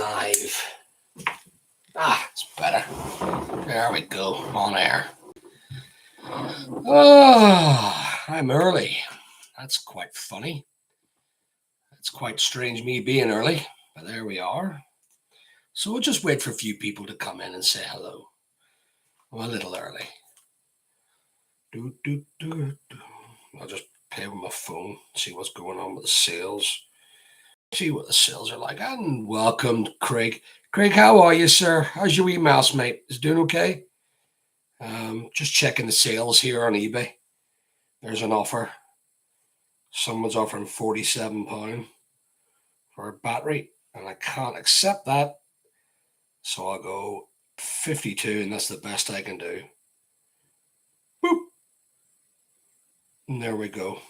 live. It's better. There we go, on air. Oh, I'm early. That's quite funny. It's quite strange me being early, but there we are. So we'll just wait for a few people to come in and say hello. I'm a little early. I'll just pay with my phone, see what's going on with the sales. See what the sales are like. And welcome, Craig. Craig, how are you, sir? How's your wee mouse, mate? Is it doing okay? Just checking the sales here on eBay. There's an offer. Someone's offering £47 for a battery, and I can't accept that. So I'll go 52, and that's the best I can do. Boop. And there we go.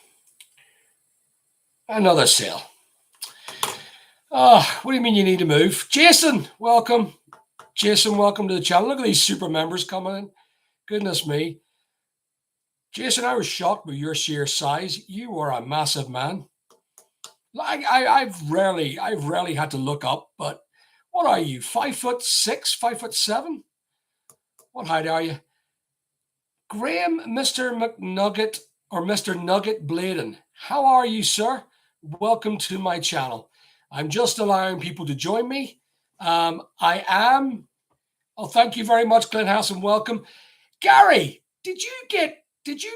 Another sale. What do you mean you need to move? Jason, welcome. Jason, welcome to the channel. Look at these super members coming in. Goodness me. Jason, I was shocked with your sheer size. You are a massive man. I've rarely had to look up, but what are you? 5'6", 5'7"? What height are you? Graham, Mr. McNugget, or Mr. Nugget Bladen. How are you, sir? Welcome to my channel. I'm just allowing people to join me. I am. Oh, thank you very much, Glenn House, and welcome. Gary, did you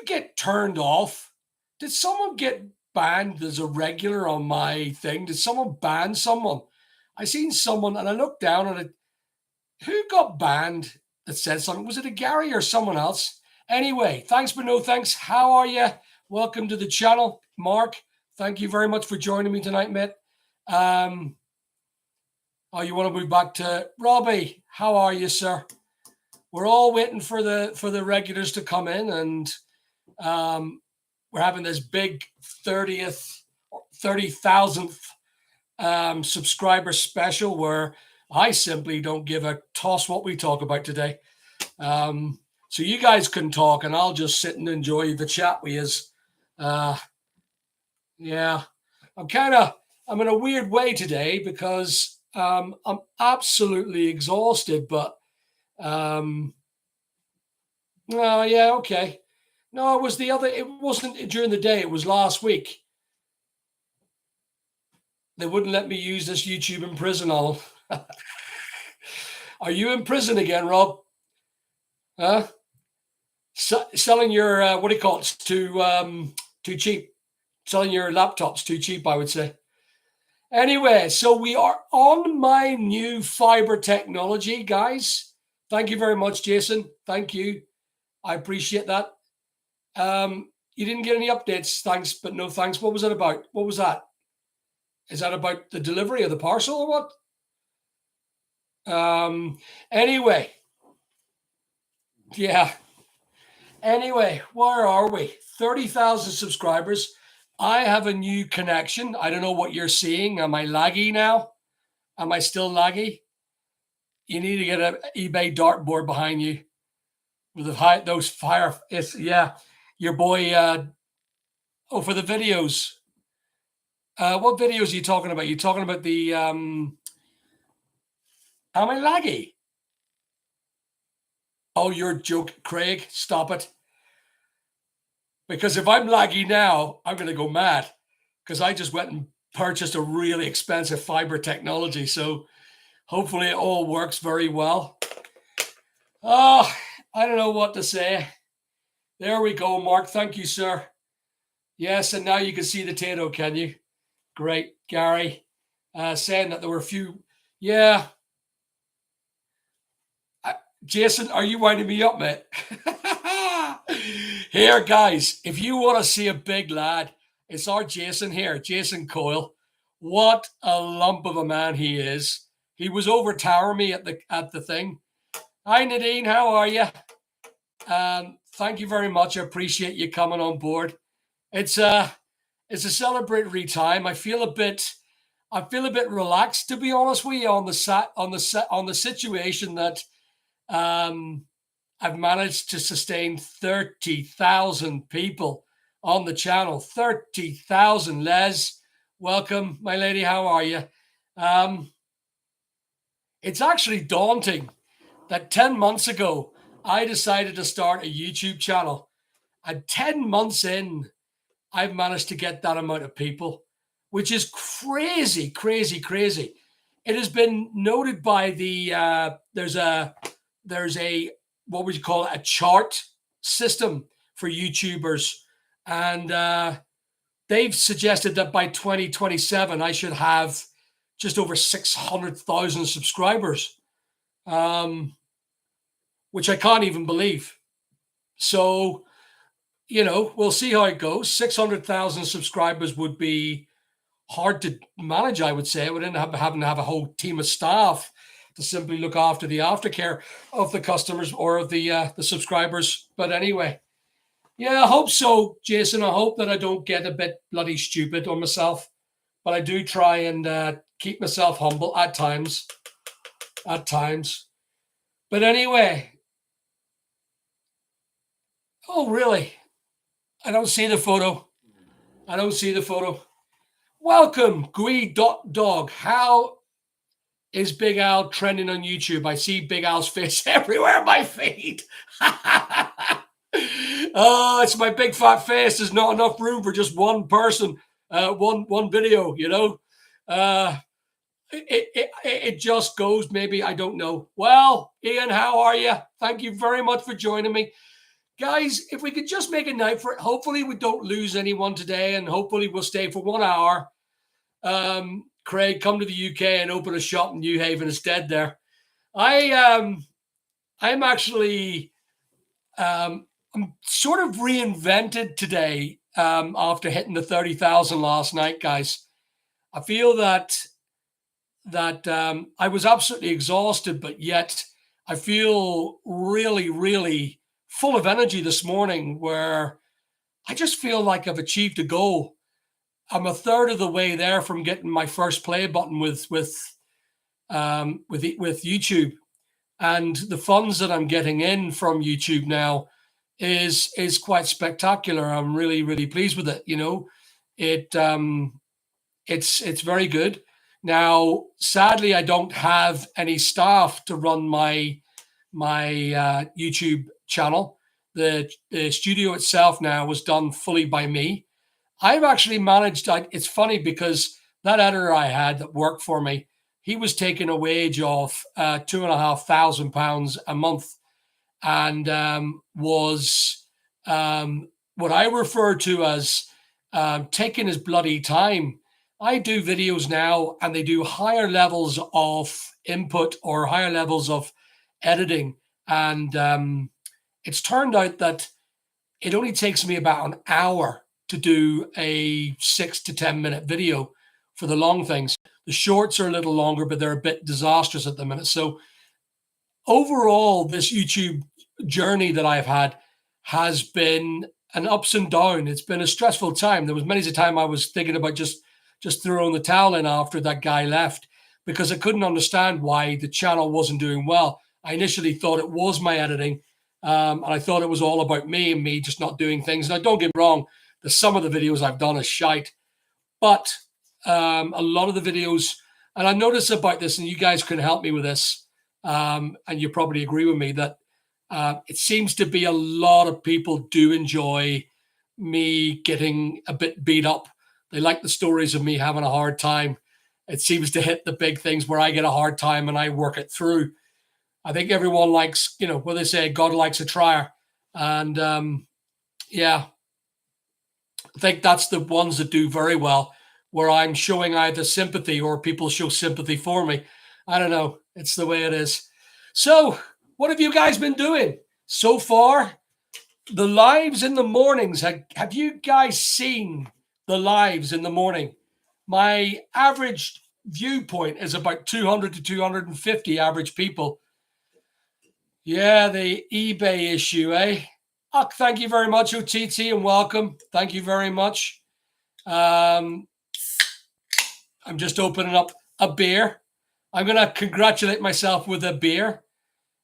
get turned off? Did someone get banned as a regular on my thing? Did someone ban someone? I seen someone and I looked down at it. Who got banned that said something? Was it a Gary or someone else? Anyway, thanks but no thanks. How are you? Welcome to the channel. Mark, thank you very much for joining me tonight, mate. You want to move back to Robbie? How are you, sir? We're all waiting for the regulars to come in, and we're having this big 30,000th subscriber special where I simply don't give a toss what we talk about today. So you guys can talk, and I'll just sit and enjoy the chat with yous. Yeah, I'm in a weird way today because I'm absolutely exhausted, but oh yeah, okay. No, it wasn't during the day, it was last week. They wouldn't let me use this YouTube in prison, Alan. Are you in prison again, Rob? Huh? Selling your what do you call it? Too cheap. Selling your laptops too cheap, I would say. Anyway, so we are on my new fiber technology, guys. Thank you very much, Jason. Thank you. I appreciate that. You didn't get any updates, thanks, but no thanks. What was it about? What was that? Is that about the delivery of the parcel or what? Anyway. Yeah. Anyway, where are we? 30,000 subscribers. I have a new connection. I don't know what you're seeing. Am I laggy now? Am I still laggy? You need to get an eBay dartboard behind you with those fire. Yeah, your boy. For the videos. What videos are you talking about? You talking about the? Am I laggy? Oh, you're joking, Craig. Stop it. Because if I'm laggy now, I'm going to go mad because I just went and purchased a really expensive fiber technology. So hopefully it all works very well. Oh, I don't know what to say. There we go, Mark. Thank you, sir. Yes, and now you can see the Tato, can you? Great, Gary. Saying that there were a few. Yeah. Jason, are you winding me up, mate? Here, guys, if you want to see a big lad, it's our Jason here, Jason Coyle. What a lump of a man he is. He was overtowering me at the thing. Hi, Nadine, how are you? Thank you very much. I appreciate you coming on board. It's a celebratory time. I feel a bit relaxed, to be honest with you, on the situation that I've managed to sustain 30,000 people on the channel. 30,000. Les, welcome, my lady. How are you? It's actually daunting that 10 months ago, I decided to start a YouTube channel. And 10 months in, I've managed to get that amount of people, which is crazy, crazy, crazy. It has been noted by there's a what would you call it, a chart system for YouTubers, and they've suggested that by 2027 I should have just over 600,000 subscribers, which I can't even believe. So, we'll see how it goes. 600,000 subscribers would be hard to manage, I would say. I would end up having to have a whole team of staff to simply look after the aftercare of the customers or of the subscribers. But anyway, yeah, I hope so, Jason. I hope that I don't get a bit bloody stupid on myself, but I do try and keep myself humble at times. At times. But anyway. Oh, really? I don't see the photo. I don't see the photo. Welcome, Gwee.dog. How is Big Al trending on YouTube? I see Big Al's face everywhere on my feed. Oh, it's my big fat face. There's not enough room for just one person, one video, It just goes, maybe, I don't know. Well, Ian, how are you? Thank you very much for joining me. Guys, if we could just make a night for it, hopefully we don't lose anyone today, and hopefully we'll stay for 1 hour. Craig, come to the UK and open a shop in New Haven instead there. I'm actually, I'm sort of reinvented today after hitting the 30,000 last night, guys. I feel that I was absolutely exhausted, but yet I feel really, really full of energy this morning, where I just feel like I've achieved a goal. I'm a third of the way there from getting my first play button with YouTube, and the funds that I'm getting in from YouTube now is quite spectacular. I'm really, really pleased with it. It's very good. Now, sadly, I don't have any staff to run my YouTube channel. The studio itself now was done fully by me. I've actually managed. It's funny because that editor I had that worked for me, he was taking a wage of £2,500 a month, and was what I refer to as taking his bloody time. I do videos now, and they do higher levels of input or higher levels of editing, and it's turned out that it only takes me about an hour to do a 6 to 10 minute video for the long things. The shorts are a little longer, but they're a bit disastrous at the minute. So overall, this YouTube journey that I've had has been an ups and down. It's been a stressful time. There was many a time I was thinking about just throwing the towel in after that guy left, because I couldn't understand why the channel wasn't doing well. I initially thought it was my editing, and I thought it was all about me and me just not doing things. Now, don't get me wrong, some of the videos I've done is shite, but a lot of the videos, and I noticed about this, and you guys can help me with this, and you probably agree with me, that it seems to be a lot of people do enjoy me getting a bit beat up. They like the stories of me having a hard time. It seems to hit the big things where I get a hard time and I work it through. I think everyone likes, what they say, God likes a trier. And yeah, I think that's the ones that do very well, where I'm showing either sympathy or people show sympathy for me. I don't know. It's the way it is. So what have you guys been doing so far? The lives in the mornings. Have you guys seen the lives in the morning? My average viewpoint is about 200 to 250 average people. Yeah, the eBay issue, eh? Oh, thank you very much, OTT, and welcome. Thank you very much. I'm just opening up a beer. I'm going to congratulate myself with a beer.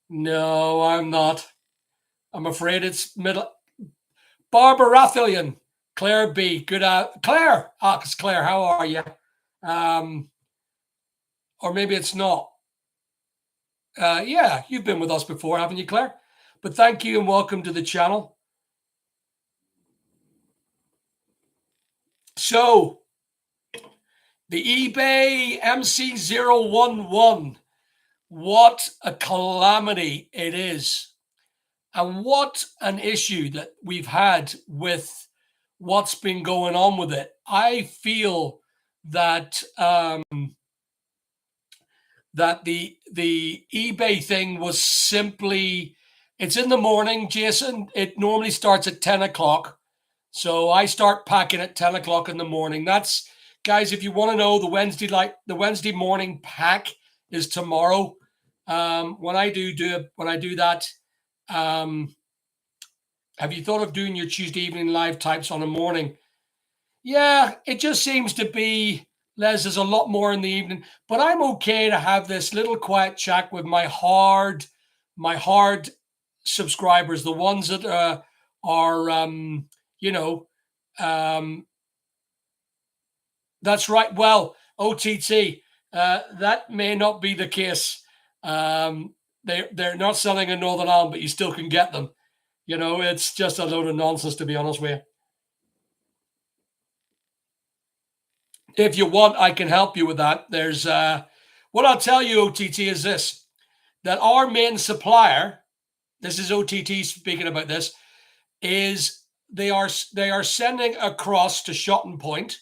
No, I'm not. I'm afraid it's middle. Barbara Rathillian, Claire B. Good Claire. It's Claire. How are you? Or maybe it's not. Yeah, you've been with us before, haven't you, Claire? But thank you and welcome to the channel. So, the eBay MC011, what a calamity it is. And what an issue that we've had with what's been going on with it. I feel that that the eBay thing was simply, it's in the morning, Jason. It normally starts at 10 o'clock. So I start packing at 10 o'clock in the morning. That's, guys, if you want to know, the Wednesday morning pack is tomorrow. When I do that, um, have you thought of doing your Tuesday evening live types on a morning? Yeah, it just seems to be, Les, there's a lot more in the evening, but I'm okay to have this little quiet chat with my hard subscribers, the ones that are, you know, um, that's right. Well, OTT, that may not be the case. They're not selling in Northern Ireland, but you still can get them. It's just a load of nonsense, to be honest with you. If you want, I can help you with that. There's what I'll tell you, OTT, is this: that our main supplier, this is OTT speaking about this, is they are sending across to Shotton Point,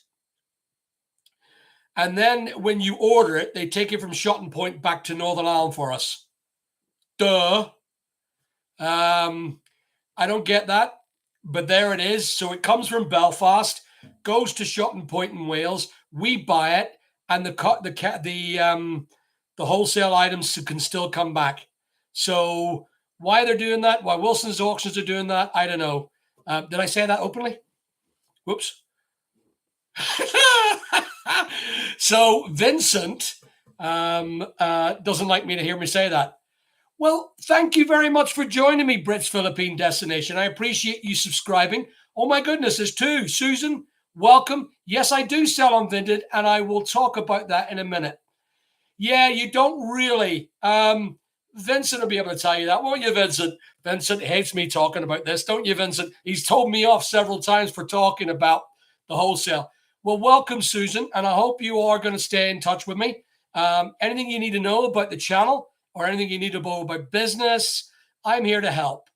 and then when you order it, they take it from Shotton Point back to Northern Ireland for us. Duh. Um, I don't get that, but there it is. So it comes from Belfast, goes to Shotton Point in Wales. We buy it, and the wholesale items can still come back. So why they're doing that? Why Wilson's auctions are doing that? I don't know. Did I say that openly? Whoops. So Vincent doesn't like me to hear me say that. Well, thank you very much for joining me, Brits Philippine Destination. I appreciate you subscribing. Oh my goodness, there's two. Susan, welcome. Yes, I do sell on Vinted, and I will talk about that in a minute. Yeah, you don't really. Vincent will be able to tell you that, won't you, Vincent? Vincent hates me talking about this, don't you, Vincent? He's told me off several times for talking about the wholesale. Well, welcome, Susan, and I hope you are going to stay in touch with me. Anything you need to know about the channel or anything you need to know about business, I'm here to help.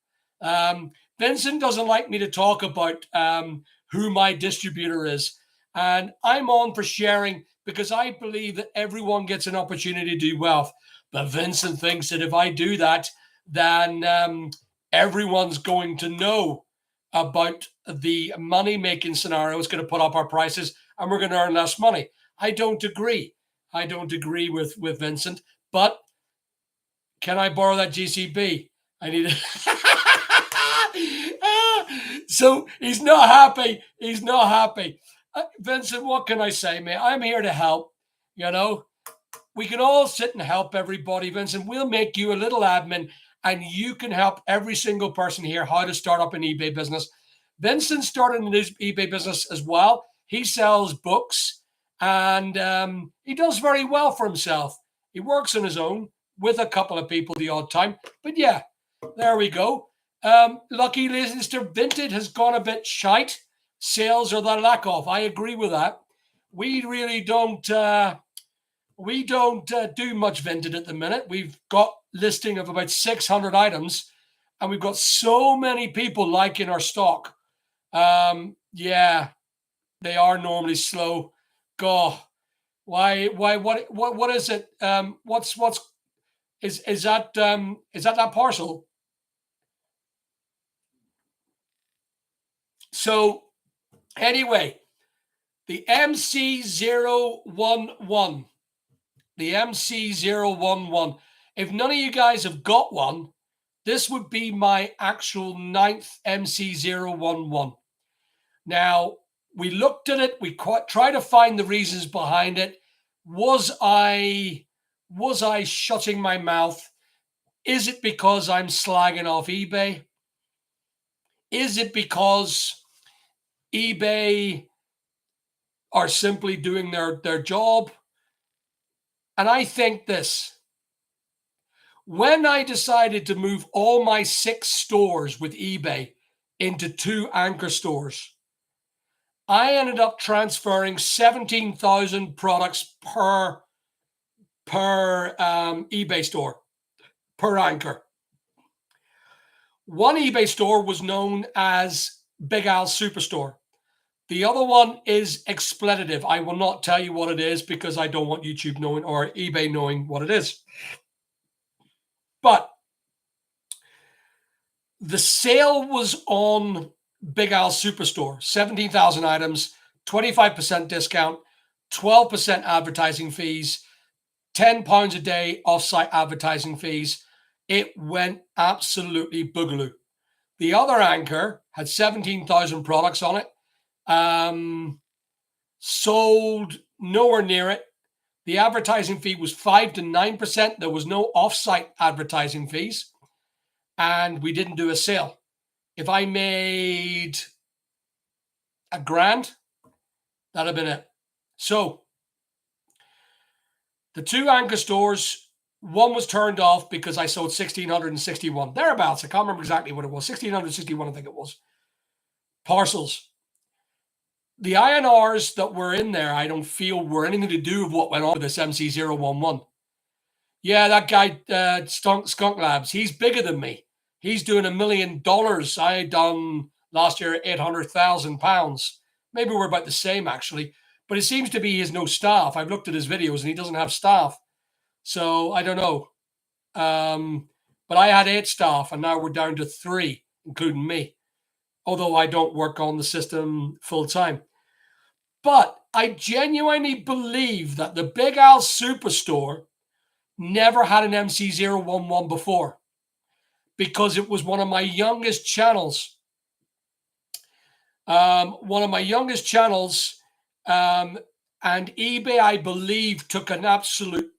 Vincent doesn't like me to talk about who my distributor is, and I'm on for sharing because I believe that everyone gets an opportunity to do wealth. But Vincent thinks that if I do that, then everyone's going to know about the money making scenario. It's going to put up our prices and we're going to earn less money. I don't agree. I don't agree with Vincent. But can I borrow that GCB? I need it. So he's not happy. He's not happy. Vincent, what can I say, man? I'm here to help. You know, we can all sit and help everybody, Vincent. We'll make you a little admin and you can help every single person here how to start up an eBay business. Vincent started his eBay business as well. He sells books and he does very well for himself. He works on his own with a couple of people the odd time. But yeah, there we go. Lucky Mr. Vinted has gone a bit shite. Sales are the lack of. I agree with that. We really don't do much Vinted at the minute. We've got listing of about 600 items, and we've got so many people liking our stock. Yeah, they are normally slow. God, why? What is it? What's is that parcel? So anyway, the MC011. The MC011. If none of you guys have got one, this would be my actual ninth MC011. Now, we looked at it, we tried to find the reasons behind it. Was I shutting my mouth? Is it because I'm slagging off eBay? Is it because eBay are simply doing their job? And I think this: When I decided to move all my 6 stores with eBay into 2 anchor stores, I ended up transferring 17,000 products per eBay store, per anchor. One eBay store was known as Big Al's Superstore. The other one is expletive. I will not tell you what it is because I don't want YouTube knowing or eBay knowing what it is. But the sale was on Big Al's Superstore, 17,000 items, 25% discount, 12% advertising fees, £10 a day offsite advertising fees. It went absolutely boogaloo. The other anchor had 17,000 products on it. Sold nowhere near it. The advertising fee was 5 to 9%. There was no offsite advertising fees. And we didn't do a sale. If I made $1,000, that'd have been it. So the 2 anchor stores, one was turned off because I sold 1,661, thereabouts. I can't remember exactly what it was. 1,661, I think it was. Parcels. The INRs that were in there, I don't feel were anything to do with what went on with this MC011. Yeah, that guy, Skunk Labs, he's bigger than me. He's doing $1 million. I done last year £800,000. Maybe we're about the same, actually. But it seems to be he has no staff. I've looked at his videos and he doesn't have staff. So I don't know. But I had 8 staff and now we're down to 3, including me. Although I don't work on the system full time. But I genuinely believe that the Big Al Superstore never had an MC011 before because it was one of my youngest channels. And eBay, I believe, took an absolute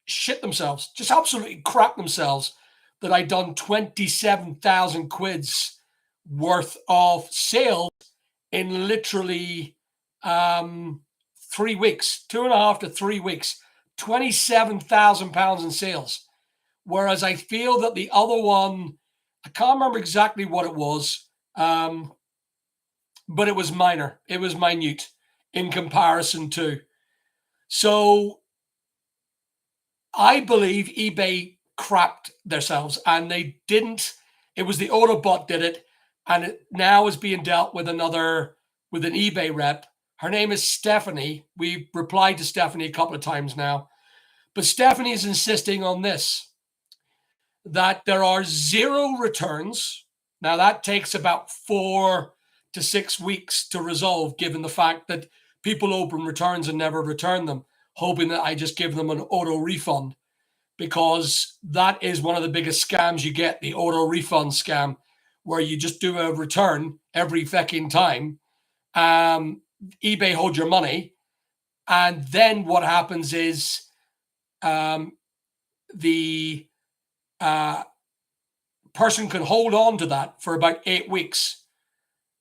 shit themselves, just absolutely crap themselves that I'd done 27,000 quids worth of sales in literally 3 weeks, 2.5 to 3 weeks, £27,000 in sales. Whereas I feel that the other one, I can't remember exactly what it was, but it was minor. It was minute in comparison to. So I believe eBay crapped themselves and they didn't. It was the Autobot did it, and it now is being dealt with an eBay rep. Her name is Stephanie. We've replied to Stephanie a couple of times now. But Stephanie is insisting on this, that there are 0 returns. Now, that takes about 4 to 6 weeks to resolve, given the fact that people open returns and never return them, hoping that I just give them an auto refund, because that is one of the biggest scams you get, the auto refund scam, where you just do a return every fucking time. eBay hold your money, and then what happens is the person can hold on to that for about 8 weeks.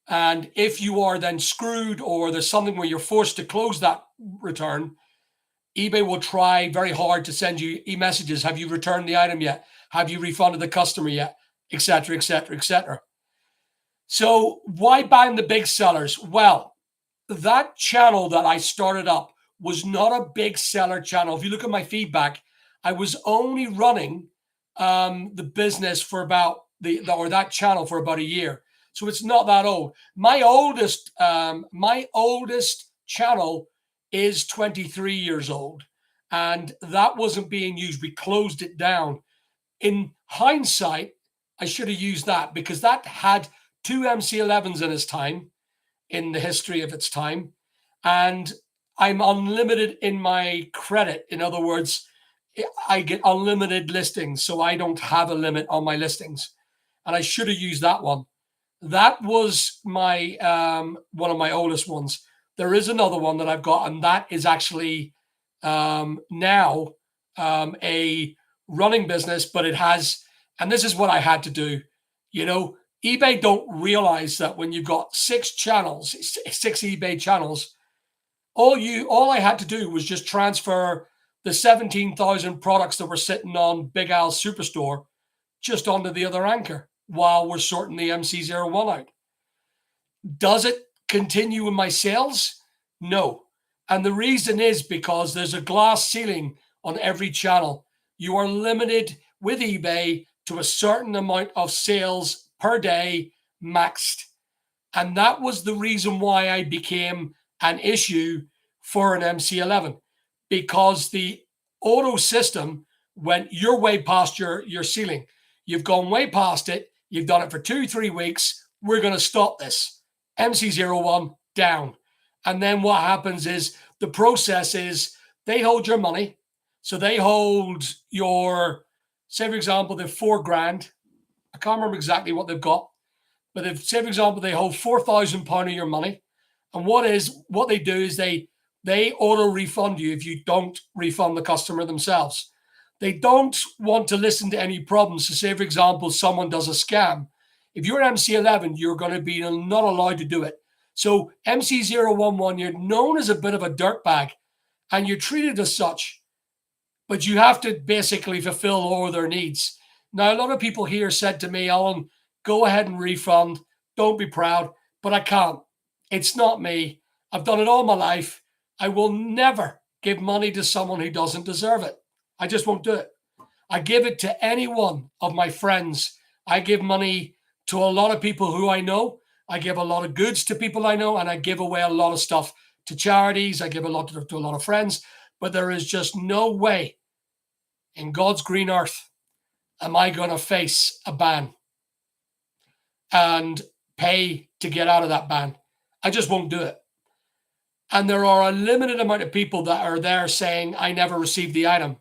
And if you are then screwed or there's something where you're forced to close that return, eBay will try very hard to send you e-messages. Have you returned the item yet? Have you refunded the customer yet? Etc., etc., etc. So why ban the big sellers? Well, that channel that I started up was not a big seller channel. If you look at my feedback, I was only running the business for about that channel for about a year. So it's not that old. My oldest channel is 23 years old, and that wasn't being used. We closed it down. In hindsight, I should have used that because that had 2 MC11s in its time, in the history of its time, and I'm unlimited in my credit. In other words, I get unlimited listings, so I don't have a limit on my listings, and I should have used that one. That was my one of my oldest ones. There is another one that I've got, and that is actually now a running business, but it has, and this is what I had to do. You know, eBay don't realize that when you've got 6 channels, 6 eBay channels, all I had to do was just transfer the 17,000 products that were sitting on Big Al's Superstore just onto the other anchor while we're sorting the MC01 out. Does it continue in my sales? No. And the reason is because there's a glass ceiling on every channel. You are limited with eBay to a certain amount of sales per day maxed. And that was the reason why I became an issue for an MC11, because the auto system went, you're way past your ceiling. You've gone way past it. You've done it for 2-3 weeks. We're going to stop this. MC01 down. And then what happens is the process is they hold your money. So they hold your, say, for example, they've $4,000. I can't remember exactly what they've got. But if, say, for example, they hold £4,000 of your money, and what they do is they auto refund you if you don't refund the customer themselves. They don't want to listen to any problems. So, say, for example, someone does a scam. If you're MC11, you're going to be not allowed to do it. So, MC011, you're known as a bit of a dirtbag, and you're treated as such, but you have to basically fulfill all their needs. Now, a lot of people here said to me, Alan, go ahead and refund. Don't be proud, but I can't. It's not me. I've done it all my life. I will never give money to someone who doesn't deserve it. I just won't do it. I give it to any one of my friends. I give money to a lot of people who I know. I give a lot of goods to people I know, and I give away a lot of stuff to charities. I give a lot to a lot of friends, but there is just no way in God's green earth am I going to face a ban and pay to get out of that ban. I just won't do it. And there are a limited amount of people that are there saying, I never received the item,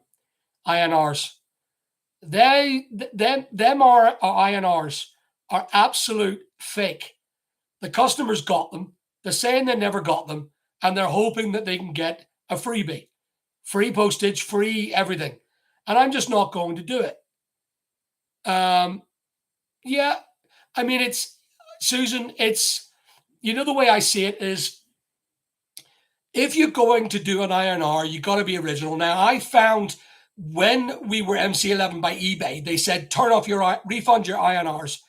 INRs. Them are INRs are absolute fake. The customers got them. They're saying they never got them, and they're hoping that they can get a freebie, free postage, free everything. And I'm just not going to do it. Yeah, I mean, it's, Susan, it's, the way I see it is, if you're going to do an INR, you got to be original. Now, I found when we were MC11 by eBay, they said, refund your INRs.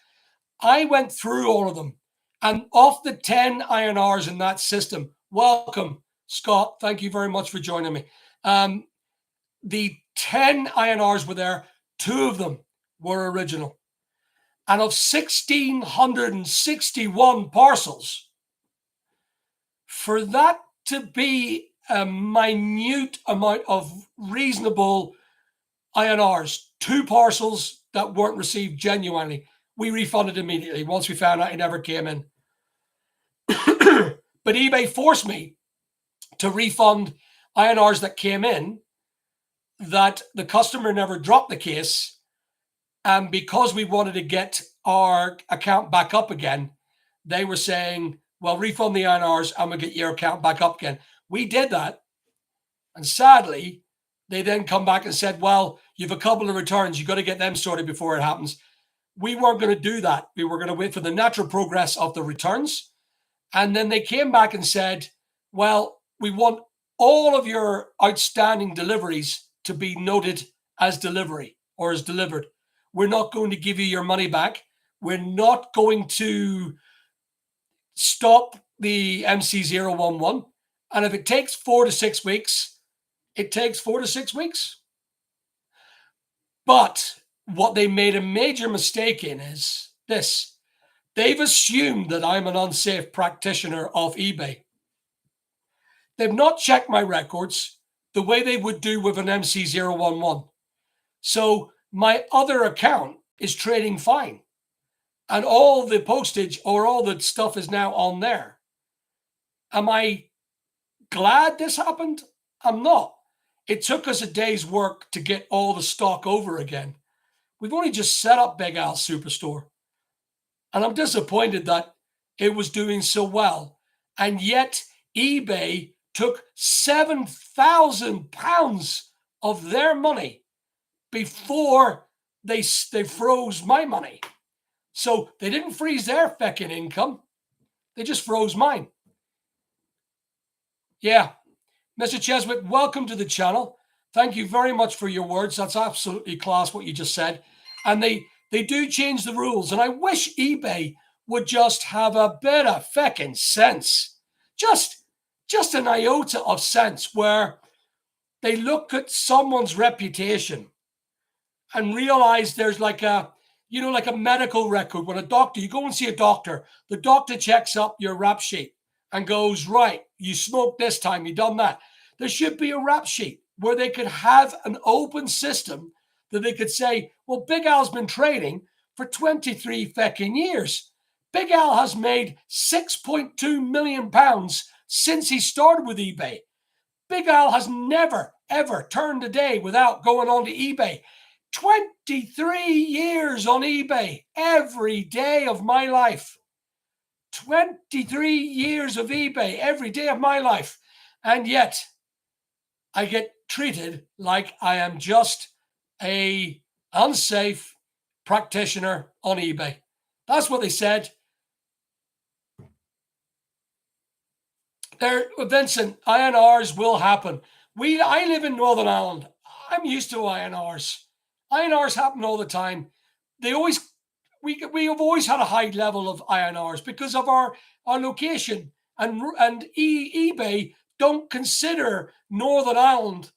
I went through all of them. And off the 10 INRs in that system, welcome, Scott. Thank you very much for joining me. The 10 INRs were there. 2 of them were original. And of 1,661 parcels, for that to be a minute amount of reasonable INRs, 2 parcels that weren't received genuinely, we refunded immediately once we found out it never came in. But eBay forced me to refund INRs that came in that the customer never dropped the case. And because we wanted to get our account back up again, they were saying, well, refund the INRs and we'll get your account back up again. We did that. And sadly, they then come back and said, well, you've a couple of returns. You've got to get them sorted before it happens. We weren't going to do that. We were going to wait for the natural progress of the returns. And then they came back and said, well, we want all of your outstanding deliveries to be noted as delivery or as delivered. We're not going to give you your money back. We're not going to stop the MC011. And if it takes 4 to 6 weeks, it takes 4 to 6 weeks. But what they made a major mistake in is this. They've assumed that I'm an unsafe practitioner of eBay. They've not checked my records the way they would do with an MC011. So my other account is trading fine. And all the postage or all the stuff is now on there. Am I glad this happened? I'm not. It took us a day's work to get all the stock over again. We've only just set up Big Al's Superstore. And I'm disappointed that it was doing so well. And yet eBay took £7,000 of their money before they froze my money. So they didn't freeze their feckin' income. They just froze mine. Yeah. Mr. Cheswick, welcome to the channel. Thank you very much for your words. That's absolutely class what you just said. And they do change the rules. And I wish eBay would just have a bit of feckin' sense. Just an iota of sense where they look at someone's reputation and realize there's like a, like a medical record. When a doctor, you go and see a doctor, the doctor checks up your rap sheet and goes, right, you smoked this time, you done that. There should be a rap sheet where they could have an open system that they could say, well, Big Al's been trading for 23 feckin' years. Big Al has made £6.2 million since he started with eBay. Big Al has never, ever turned a day without going on to eBay. 23 years on eBay every day of my life. 23 years of eBay every day of my life. And yet I get treated like I am just a unsafe practitioner on eBay. That's what they said. There, Vincent, INRs will happen. I live in Northern Ireland. I'm used to INRs. INRs happen all the time. We have always had a high level of INRs because of our location, and eBay don't consider Northern Ireland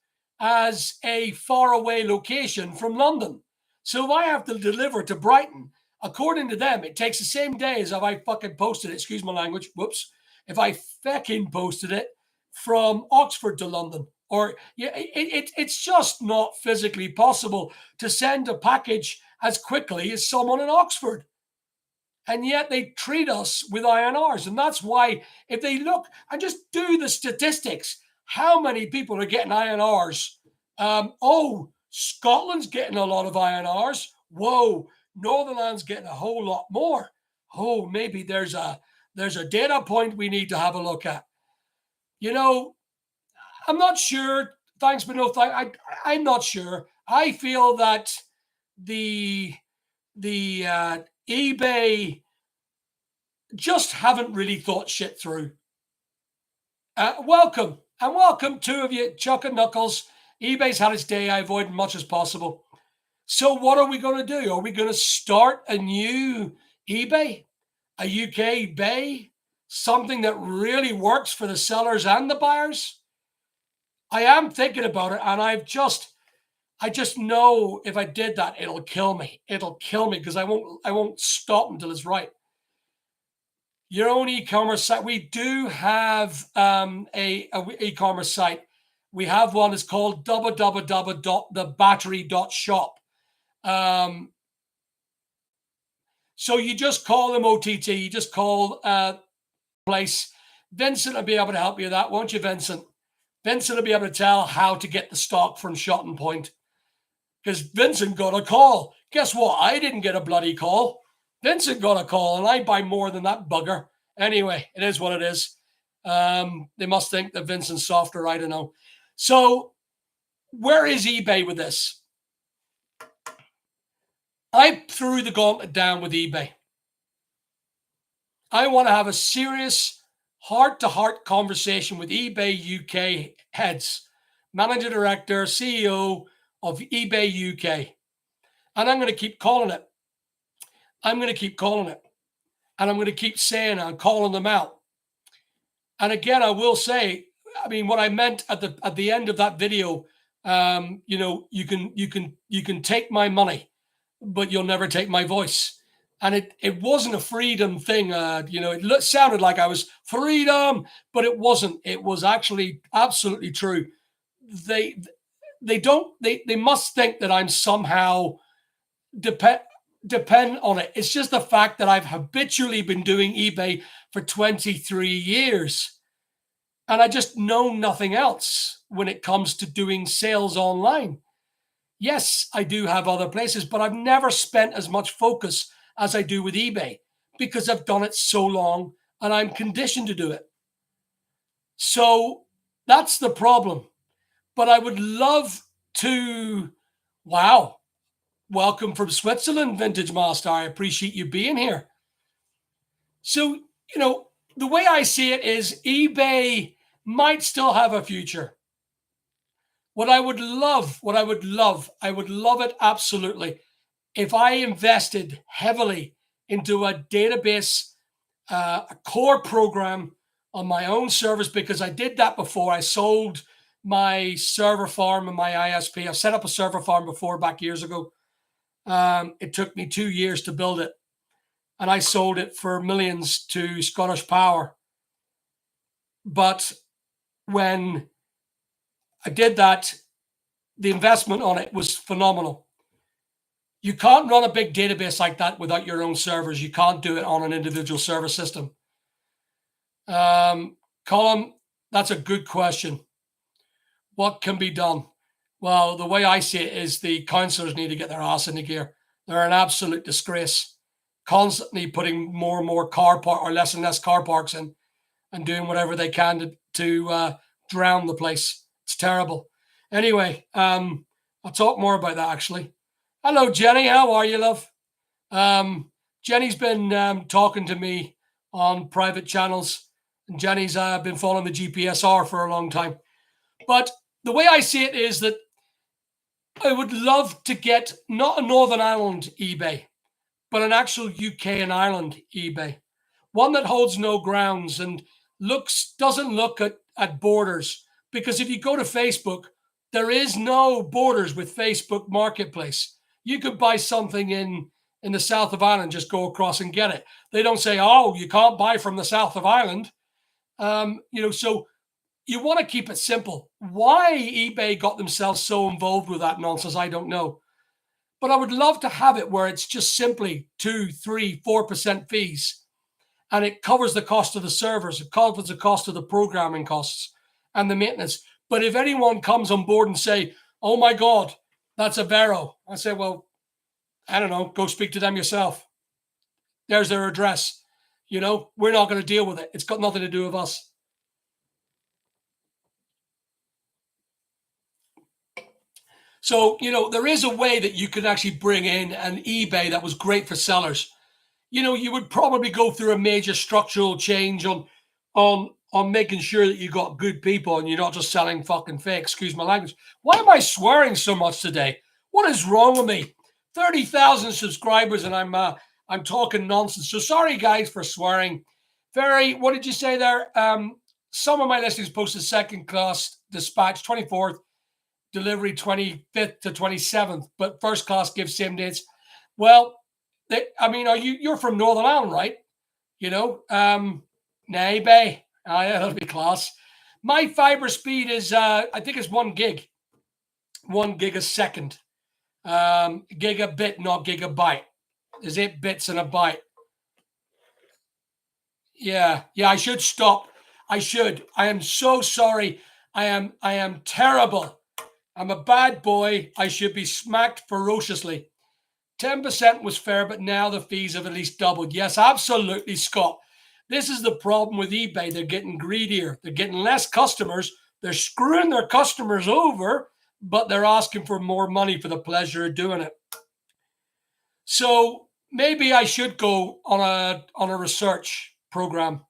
as a faraway location from London. So if I have to deliver to Brighton, according to them, it takes the same day as if I fucking posted it. Excuse my language. Whoops. If I fucking posted it from Oxford to London. Or it's just not physically possible to send a package as quickly as someone in Oxford. And yet they treat us with INRs. And that's why if they look and just do the statistics, how many people are getting INRs? Scotland's getting a lot of INRs. Whoa, Northern Ireland's getting a whole lot more. Oh, maybe there's a data point we need to have a look at. I'm not sure. Thanks, but no thanks. I'm not sure. I feel that the eBay just haven't really thought shit through. Welcome, two of you, Chuck and Knuckles. eBay's had its day. I avoid as much as possible. So what are we going to do? Are we going to start a new eBay, a UK Bay, something that really works for the sellers and the buyers? I am thinking about it, and I just know if I did that, it'll kill me. It'll kill me because I won't stop until it's right. Your own e-commerce site. We do have a e-commerce site. We have one. It's called www.thebattery.shop. So you just call them OTT. You just call place. Vincent will be able to help you with that, won't you, Vincent? Vincent will be able to tell how to get the stock from Shotton Point. Because Vincent got a call. Guess what? I didn't get a bloody call. Vincent got a call, and I buy more than that bugger. Anyway, it is what it is. They must think that Vincent's softer. I don't know. So where is eBay with this? I threw the gauntlet down with eBay. I want to have a serious heart-to-heart conversation with eBay UK heads, manager director, CEO of eBay UK. And I'm going to keep calling it. I'm going to keep calling it. And I'm going to keep saying I'm calling them out. And again, I will say, I mean, what I meant at the end of that video, you can take my money, but you'll never take my voice. And it wasn't a freedom thing. It sounded like I was freedom, but it wasn't. It was actually absolutely true. They must think that I'm somehow depend on it. It's just the fact that I've habitually been doing eBay for 23 years. And I just know nothing else when it comes to doing sales online. Yes, I do have other places, but I've never spent as much focus as I do with eBay because I've done it so long and I'm conditioned to do it. So that's the problem. But I would love to, wow, welcome from Switzerland, Vintage Master. I appreciate you being here. So, the way I see it is eBay might still have a future. I would love it absolutely if I invested heavily into a database, a core program on my own servers, because I did that before. I sold my server farm and my ISP. I set up a server farm before, back years ago. It took me 2 years to build it, and I sold it for millions to Scottish Power. But when I did that, the investment on it was phenomenal. You can't run a big database like that without your own servers. You can't do it on an individual server system. Colin, that's a good question. What can be done? Well, the way I see it is the councillors need to get their ass in the gear. They're an absolute disgrace, constantly putting more and more car park or less and less car parks in, and doing whatever they can to drown the place. It's terrible. Anyway, I'll talk more about that actually. Hello, Jenny. How are you, love? Jenny's been talking to me on private channels, and Jenny's been following the GPSR for a long time. But the way I see it is that I would love to get not a Northern Ireland eBay, but an actual UK and Ireland eBay, one that holds no grounds and doesn't look at borders. Because if you go to Facebook, there is no borders with Facebook Marketplace. You could buy something in the south of Ireland, just go across and get it. They don't say, oh, you can't buy from the south of Ireland. So you want to keep it simple. Why eBay got themselves so involved with that nonsense, I don't know. But I would love to have it where it's just simply 2, 3, 4% fees. And it covers the cost of the servers. It covers the cost of the programming costs and the maintenance. But if anyone comes on board and say, oh my God, that's a Vero, I say, well, I don't know, go speak to them yourself. There's their address. We're not going to deal with it. It's got nothing to do with us. So, there is a way that you could actually bring in an eBay that was great for sellers. You would probably go through a major structural change on making sure that you got good people and you're not just selling fucking fake. Excuse my language. Why am I swearing so much today? What is wrong with me? 30,000 subscribers and I'm talking nonsense. So sorry guys for swearing. What did you say there? Some of my listings posted second class dispatch 24th, delivery 25th to 27th, but first class gives same dates. Well, you're from Northern Ireland, right? Nay, bay. Oh, yeah, that'll be class. My fiber speed is, I think it's 1 gig. 1 gig a second. Gigabit, not gigabyte. There's 8 bits in a byte. Yeah, I should stop. I should. I am so sorry. I am terrible. I'm a bad boy. I should be smacked ferociously. 10% was fair, but now the fees have at least doubled. Yes, absolutely, Scott. This is the problem with eBay. They're getting greedier. They're getting less customers. They're screwing their customers over, but they're asking for more money for the pleasure of doing it. So maybe I should go on a research program.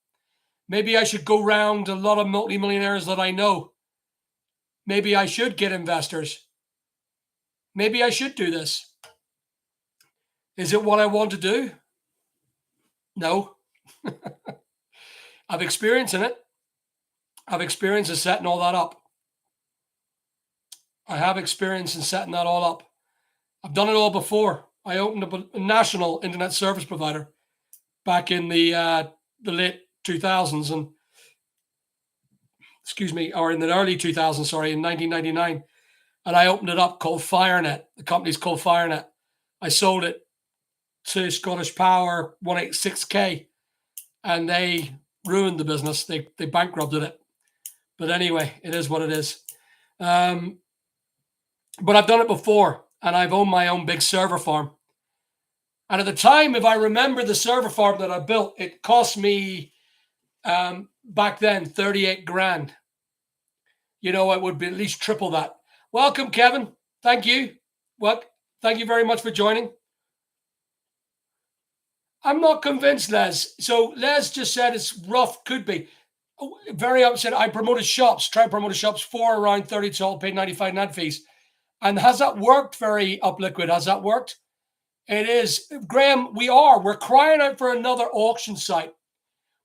Maybe I should go around a lot of multimillionaires that I know. Maybe I should get investors. Maybe I should do this. Is it what I want to do? No. I've experience in it. I've experience in setting all that up. I have experience in setting that all up. I've done it all before. I opened up a national internet service provider back in the late 2000s and or in the early 2000s, sorry, in 1999. And I opened it up called FireNet. The company's called FireNet. I sold it to Scottish Power 186K and they ruined the business. They bankrupted it. But anyway, it is what it is. But I've done it before and I've owned my own big server farm. And at the time, if I remember the server farm that I built, it cost me back then 38 grand. It would be at least triple that. Welcome, Kevin. Thank you. Thank you very much for joining. I'm not convinced, Les. So Les just said it's rough. Could be. Very upset. I promoted shops, tried promoted shops for around 30 to all paid 95 ad fees. And has that worked very up liquid? Has that worked? It is. Graham, we're crying out for another auction site.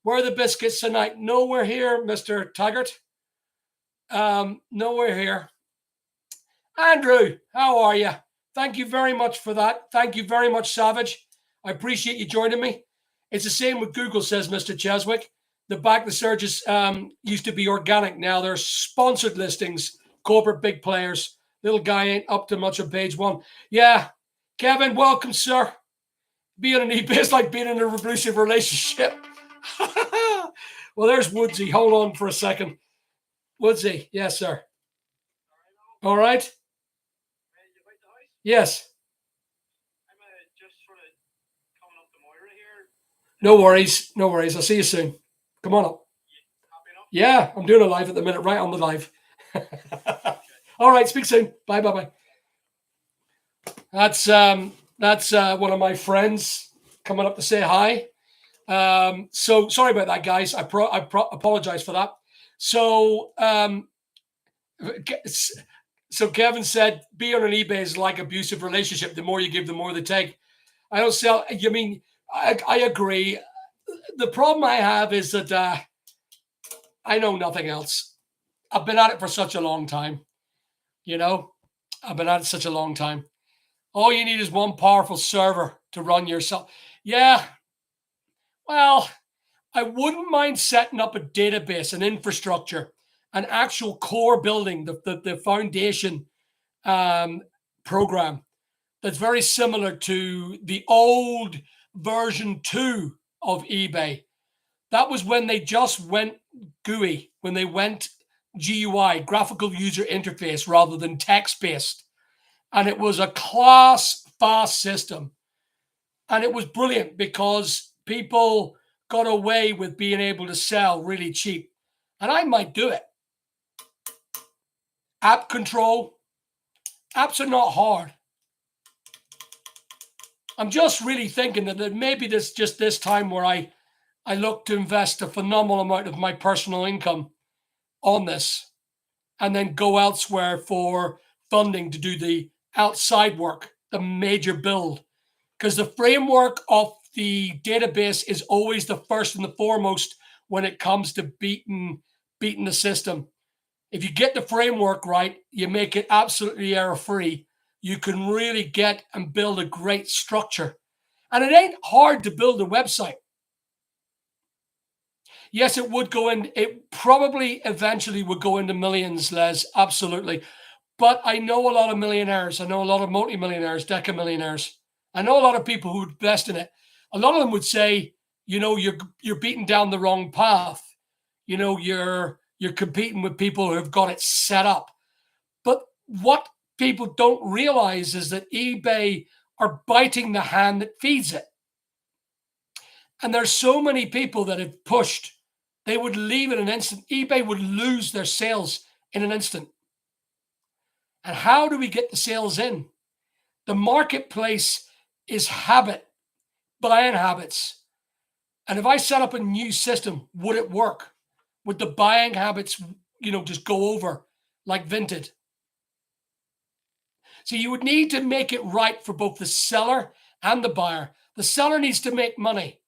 Where are the biscuits tonight? Nowhere here, Mr. Taggart. Nowhere here. Andrew, how are you? Thank you very much for that. Thank you very much, Savage. I appreciate you joining me. It's the same with Google, says Mr. Cheswick. The back the searches used to be organic. Now they're sponsored listings, corporate big players. Little guy ain't up to much on page one. Yeah. Kevin, welcome, sir. Being on eBay is like being in a abusive relationship. Well, there's Woodsy. Hold on for a second. Woodsy. Yes, sir. All right. Yes. No worries. No worries. I'll see you soon. Come on up. Yeah, I'm doing a live at the minute, right on the live. All right, speak soon. Bye, bye, bye. That's one of my friends coming up to say hi. So sorry about that, guys. I apologize for that. So Kevin said, being on eBay is like abusive relationship. The more you give, the more they take. I don't sell. You mean I agree. The problem I have is that I know nothing else. I've been at it for such a long time. I've been at it such a long time. All you need is one powerful server to run yourself. Yeah. Well, I wouldn't mind setting up a database, an infrastructure, an actual core building, the foundation program that's very similar to the old version 2 of eBay. That was when they just went GUI, when they went GUI, graphical user interface, rather than text-based. And it was a class fast system. And it was brilliant because people got away with being able to sell really cheap. And I might do it. App control. Apps are not hard. I'm just really thinking that maybe this time where I look to invest a phenomenal amount of my personal income on this and then go elsewhere for funding to do the outside work, the major build. Because the framework of the database is always the first and the foremost when it comes to beating the system. If you get the framework right, you make it absolutely error-free. You can really get and build a great structure. And it ain't hard to build a website. Yes, it would go in. It probably eventually would go into millions, Les. Absolutely. But I know a lot of millionaires. I know a lot of multimillionaires, decamillionaires. I know a lot of people who would invest in it. A lot of them would say, you're beating down the wrong path. You're competing with people who have got it set up. But what people don't realize is that eBay are biting the hand that feeds it. And there's so many people that have pushed. They would leave in an instant. eBay would lose their sales in an instant. And how do we get the sales in? The marketplace is habit, buying habits. And if I set up a new system, would it work? Would the buying habits, just go over like Vinted? So you would need to make it right for both the seller and the buyer. The seller needs to make money,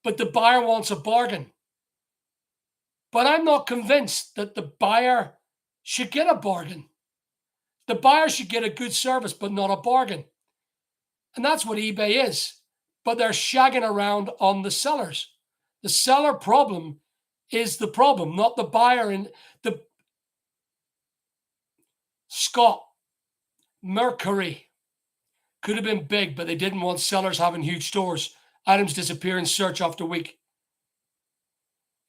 but the buyer wants a bargain. But I'm not convinced that the buyer should get a bargain. The buyer should get a good service, but not a bargain. And that's what eBay is. But they're shagging around on the sellers. The seller problem is the problem, not the buyer. And the Scott, Mercury could have been big, but they didn't want sellers having huge stores. Items disappear in search after a week.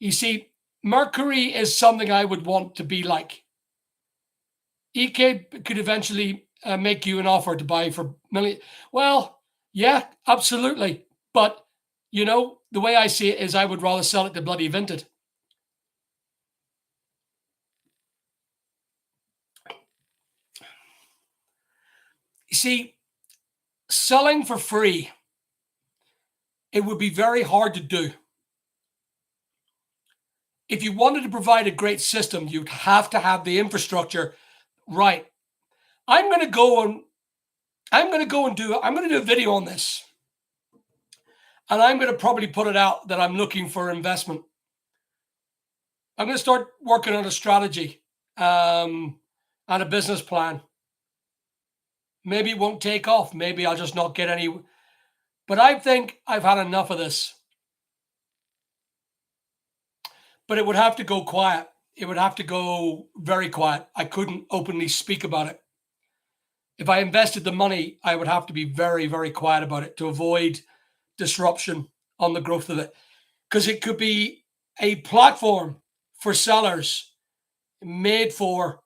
You see, Mercury is something I would want to be like. EK could eventually make you an offer to buy for million. Well, yeah, absolutely. But, the way I see it is I would rather sell it to bloody Vinted. You see, selling for free, it would be very hard to do. if you wanted to provide a great system, you'd have to have the infrastructure right. I'm going to go and do a video on this, and I'm going to probably put it out that I'm looking for investment. I'm going to start working on a strategy and a business plan. Maybe it won't take off. Maybe I'll just not get any. But I think I've had enough of this. But it would have to go quiet. It would have to go very quiet. I couldn't openly speak about it. If I invested the money, I would have to be very, very quiet about it to avoid disruption on the growth of it. Because it could be a platform for sellers made for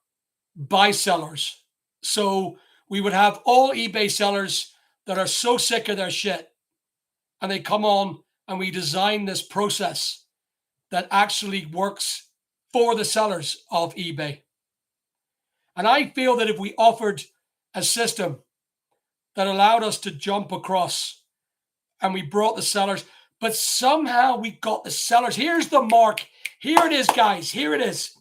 by sellers. So we would have all eBay sellers that are so sick of their shit, and they come on and we design this process that actually works for the sellers of eBay. And I feel that if we offered a system that allowed us to jump across and we brought the sellers, but somehow we got the sellers. Here's the mark. Here it is, guys. Here it is.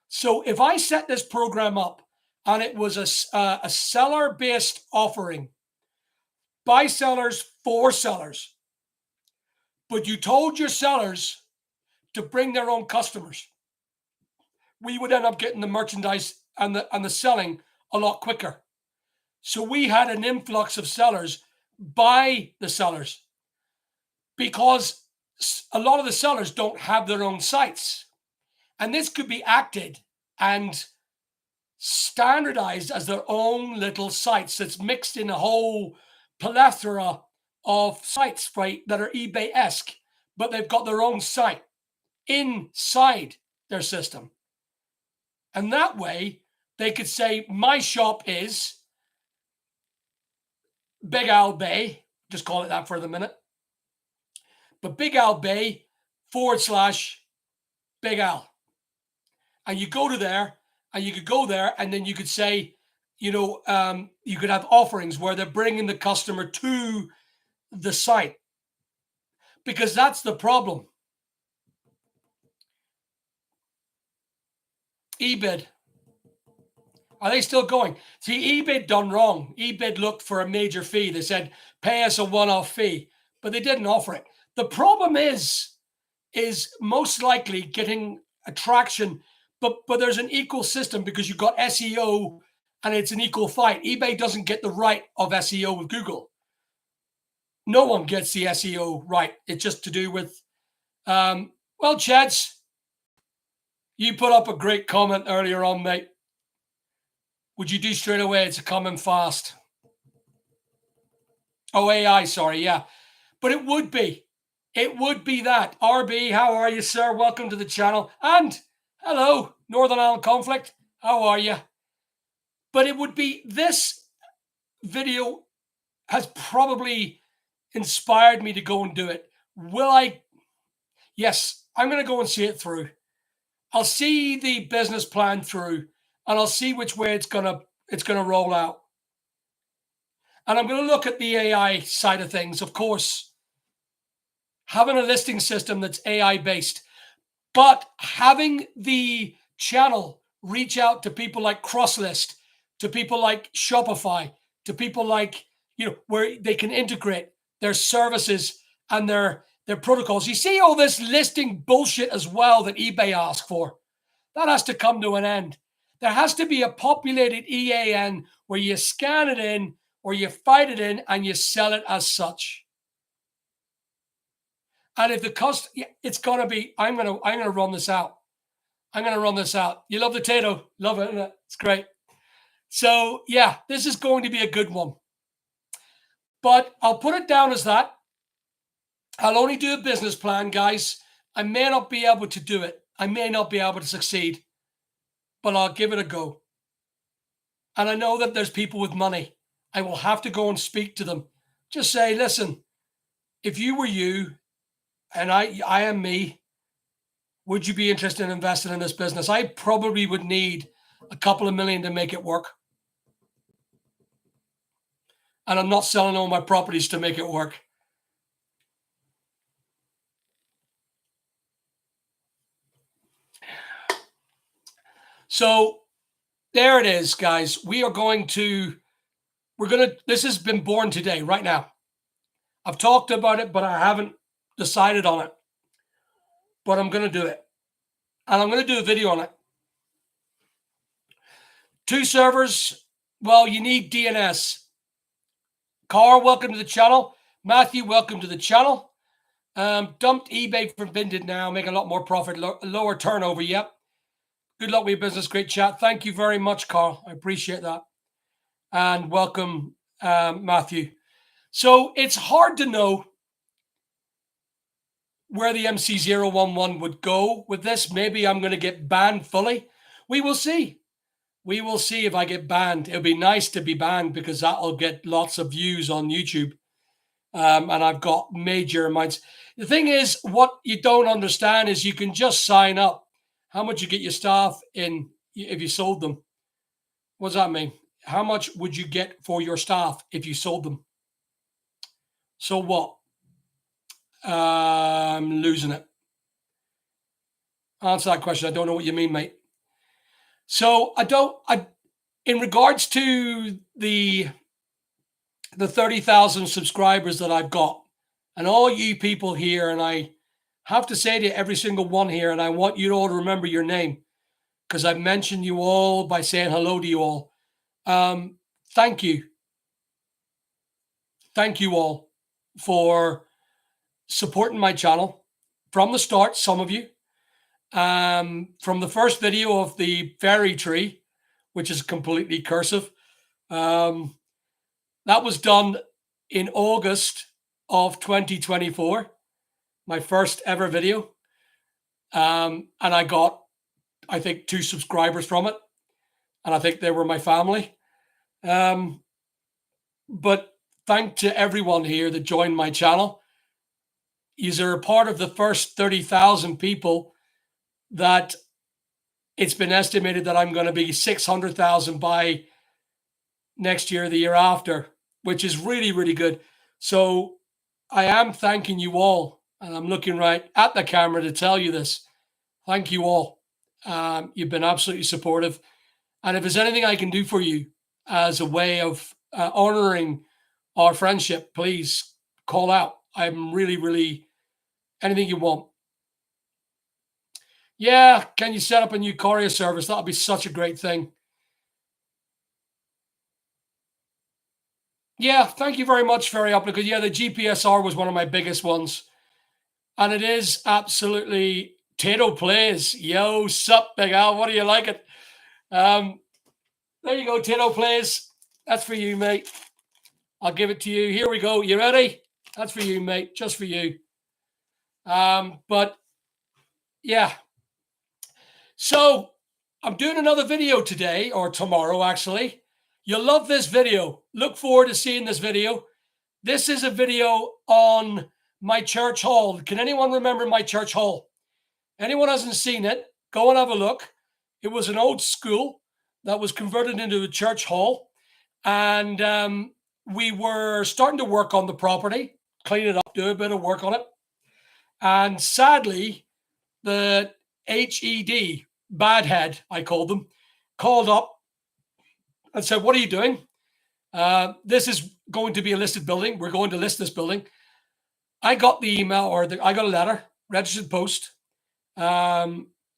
So if I set this program up and it was a seller-based offering by sellers for sellers, but you told your sellers to bring their own customers, we would end up getting the merchandise and the selling a lot quicker. So we had an influx of sellers by the sellers because a lot of the sellers don't have their own sites. And this could be acted and standardized as their own little sites that's mixed in a whole plethora of sites, right, that are eBay-esque, but they've got their own site inside their system. And that way they could say, my shop is Big Al Bay, just call it that for the minute, but Big Al Bay / Big Al. And you go to there and you could go there and then you could say, you could have offerings where they're bringing the customer to the site, because that's the problem. eBid. Are they still going? See, eBid done wrong. eBid looked for a major fee. They said, pay us a one-off fee, but they didn't offer it. The problem is most likely getting attraction, but there's an equal system because you've got SEO and it's an equal fight. eBay doesn't get the right of SEO with Google. No one gets the SEO right. It's just to do with, well, Chads, you put up a great comment earlier on, mate. Would you do straight away? It's a coming fast. Oh, AI, sorry, yeah. But it would be. It would be that. RB, how are you, sir? Welcome to the channel. And hello, Northern Ireland Conflict. How are you? But it would be, this video has probably inspired me to go and do it. Will I? Yes, I'm going to go and see it through. I'll see the business plan through, and I'll see which way it's gonna roll out. And I'm going to look at the AI side of things, of course. Having a listing system that's AI based, but having the channel reach out to people like CrossList, to people like Shopify, to people like, where they can integrate their services and their protocols. You see all this listing bullshit as well that eBay asks for. That has to come to an end. There has to be a populated EAN where you scan it in or you fight it in and you sell it as such. And if the cost, it's gonna be, I'm gonna run this out. I'm gonna run this out. You love the Tato, love it, isn't it? It's great. So yeah, this is going to be a good one. But I'll put it down as that. I'll only do a business plan, guys. I may not be able to do it. I may not be able to succeed, but I'll give it a go. And I know that there's people with money. I will have to go and speak to them. Just say, listen, if you were you and I am me, would you be interested in investing in this business? I probably would need a couple of million to make it work. And I'm not selling all my properties to make it work. So there it is, guys. We're going to, this has been born today, right now. I've talked about it, but I haven't decided on it. But I'm going to do it. And I'm going to do a video on it. 2 servers. Well, you need DNS. Carl, welcome to the channel. Matthew, welcome to the channel. Dumped eBay from Vinted now, make a lot more profit, lower turnover. Yep. Good luck with your business. Great chat. Thank you very much, Carl. I appreciate that. And welcome, Matthew. So it's hard to know where the MC011 would go with this. Maybe I'm going to get banned fully. We will see. We will see if I get banned. It'll be nice to be banned because that'll get lots of views on YouTube. And I've got major amounts. The thing is, what you don't understand is you can just sign up. How much you get your staff in if you sold them? What does that mean? How much would you get for your staff if you sold them? So what? I'm losing it. Answer that question. I don't know what you mean, mate. So in regards to the 30,000 subscribers that I've got, and all you people here, and I have to say to every single one here, and I want you all to remember your name because I've mentioned you all by saying hello to you all. Thank you. Thank you all for supporting my channel from the start, some of you. From the first video of the fairy tree, which is completely cursive. That was done in August of 2024, my first ever video. And I got, I think, 2 subscribers from it. And I think they were my family. But thank to everyone here that joined my channel. You're a part of the first 30,000 people that it's been estimated that I'm going to be 600,000 by next year, the year after, which is really, really good. So I am thanking you all, and I'm looking right at the camera to tell you this. Thank you all. You've been absolutely supportive. And if there's anything I can do for you as a way of honoring our friendship, please call out. I'm really, really, anything you want. Yeah, can you set up a new courier service? That'll be such a great thing. Yeah, thank you very much, Ferry Up, because yeah, the GPSR was one of my biggest ones. And it is absolutely Tato Plays. Yo, sup, Big Al? What do you like it? There you go, Tato Plays. That's for you, mate. I'll give it to you. Here we go. You ready? That's for you, mate. Just for you. But yeah. So I'm doing another video today, or tomorrow, actually. You'll love this video. Look forward to seeing this video. This is a video on my church hall. Can anyone remember my church hall? Anyone hasn't seen it, go and have a look. It was an old school that was converted into a church hall. And we were starting to work on the property, clean it up, do a bit of work on it. And sadly, the HED, bad head, I called them, called up and said, what are you doing? This is going to be a listed building. We're going to list this building. I got the email, or I got a letter, registered post,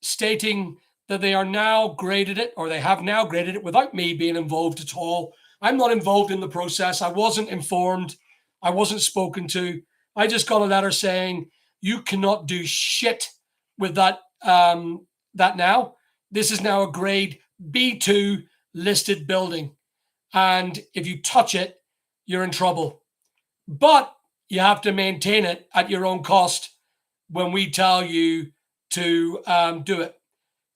stating that they are now graded it, or they have now graded it without me being involved at all. I'm not involved in the process. I wasn't informed. I wasn't spoken to. I just got a letter saying, you cannot do shit with that, that now. This is now a grade B2 listed building. And if you touch it, you're in trouble. But you have to maintain it at your own cost when we tell you to do it.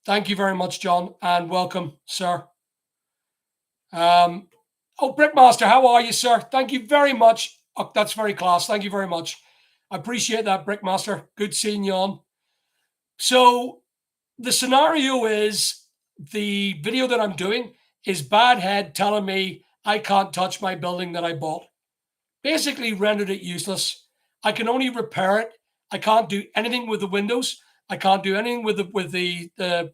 Thank you very much, John, and welcome, sir. Oh, Brickmaster, how are you, sir? Thank you very much. Oh, that's very class. Thank you very much. I appreciate that, Brickmaster. Good seeing you on. So the scenario is, the video that I'm doing is bad head telling me I can't touch my building that I bought. Basically rendered it useless. I can only repair it. I can't do anything with the windows. I can't do anything with the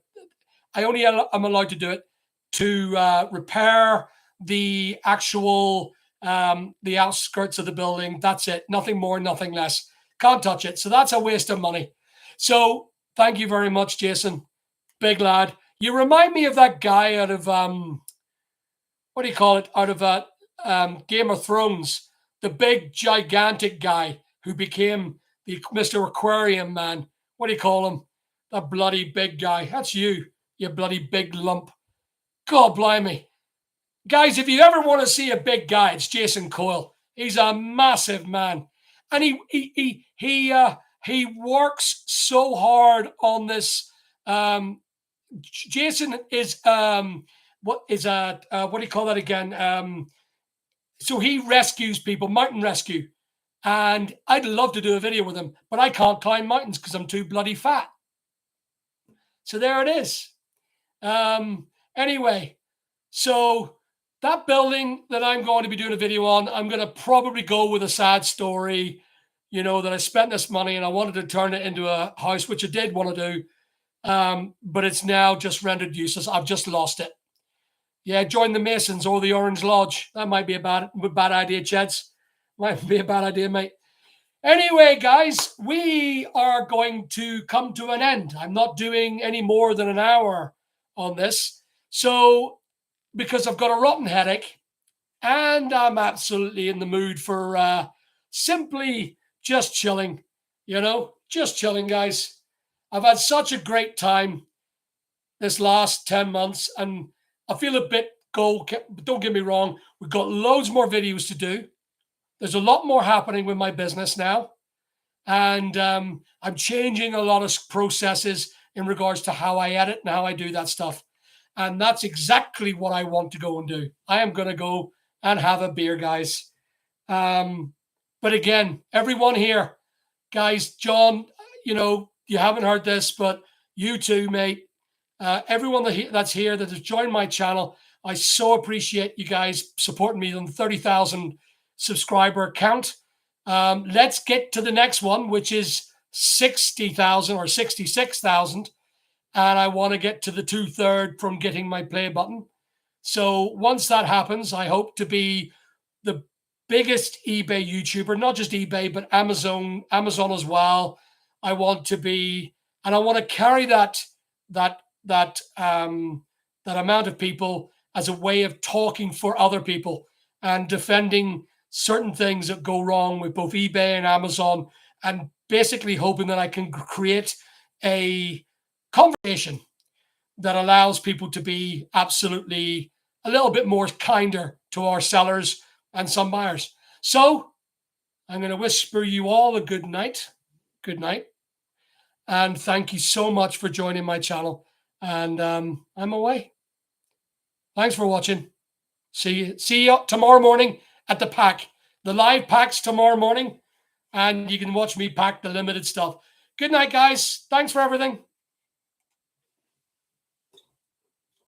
I only am allowed to do it to repair the actual the outskirts of the building. That's it. Nothing more, nothing less. Can't touch it. So that's a waste of money. So thank you very much, Jason. Big lad. You remind me of that guy out of what do you call it? Out of Game of Thrones, the big gigantic guy who became the Mr. Aquarium Man. What do you call him? That bloody big guy. That's you, you bloody big lump. God blimey. Guys, if you ever want to see a big guy, it's Jason Coyle. He's a massive man. And he works so hard on this. Jason is what do you call that again? So he rescues people, mountain rescue. And I'd love to do a video with him, but I can't climb mountains because I'm too bloody fat. So there it is. Anyway, so that building that I'm going to be doing a video on, I'm going to probably go with a sad story, you know, that I spent this money and I wanted to turn it into a house, which I did want to do. But it's now just rendered useless. I've just lost it. Yeah, join the Masons or the Orange Lodge. That might be a bad idea, Cheds. Might be a bad idea, mate. Anyway, guys, we are going to come to an end. I'm not doing any more than an hour on this. So, because I've got a rotten headache and I'm absolutely in the mood for simply just chilling, you know, just chilling, guys. I've had such a great time this last 10 months and I feel a bit gold. Don't get me wrong. We've got loads more videos to do. There's a lot more happening with my business now. And I'm changing a lot of processes in regards to how I edit and how I do that stuff. And that's exactly what I want to go and do. I am going to go and have a beer, guys. But again, everyone here, guys, John, you know, you haven't heard this, but you too, mate. Everyone that's here that has joined my channel, I so appreciate you guys supporting me on the 30,000 subscriber count. Let's get to the next one, which is 60,000 or 66,000. And I want to get to the 2/3 from getting my play button. So once that happens, I hope to be the biggest eBay YouTuber, not just eBay, but Amazon as well. I want to be, and I want to carry that amount of people as a way of talking for other people and defending certain things that go wrong with both eBay and Amazon, and basically hoping that I can create a conversation that allows people to be absolutely a little bit more kinder to our sellers and some buyers. So I'm going to whisper you all a good night. Good night. And thank you so much for joining my channel. And I'm away. Thanks for watching. See you tomorrow morning at the pack. The live packs tomorrow morning. And you can watch me pack the limited stuff. Good night, guys. Thanks for everything.